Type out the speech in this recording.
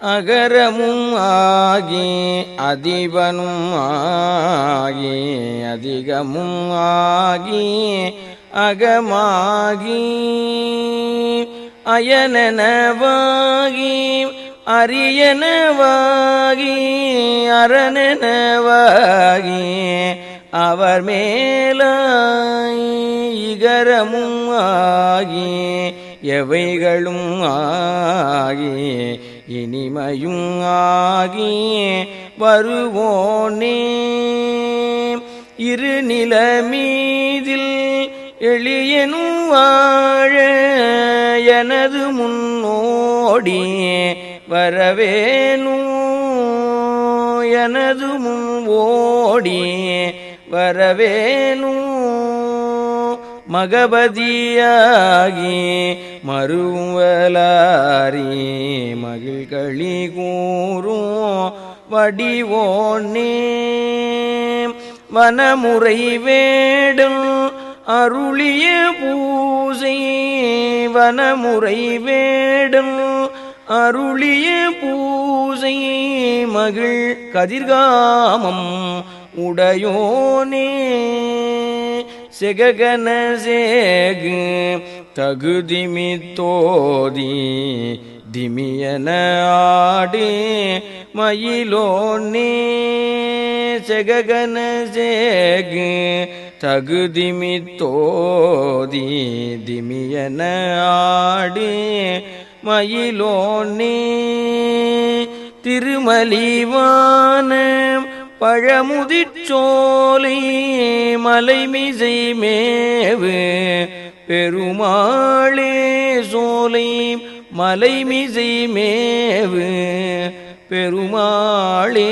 அகரமும் ஆகி அதிபனும் ஆகி அதிகமும் ஆகி அகமாகி அயனெனவாகி அரியனவாகி அரணெனவாகி அவர் மேலாய் இகரமும் ஆகி எவைகளும் ஆகி இனிமையும் ஆகி வருவோனே இருநிலமீதில் எளியனும் வாழ எனது முன்னோடி வரவேணும் எனது முன் ஓடி வரவேணும் மகபதியாகி மறுவலாரி மகிழ்களி கூறும் வடிவோனே வனமுறை வேடும் அருளிய பூசை வனமுறை வேடும் அருளிய பூசை மகிழ் கதிர்காமம் உடையோனே செககன சேகு தகுதிமித்தோதி திமியன ஆடி மயிலோனே செககன சேகு தகுதிமித்தோதி திமியன ஆடி மயிலோனே திருமலிவான பழமுதிர்ச்சோலை மலைமிசை மேவு பெருமாளே சோலை மலைமிசை மேவு பெருமாளே.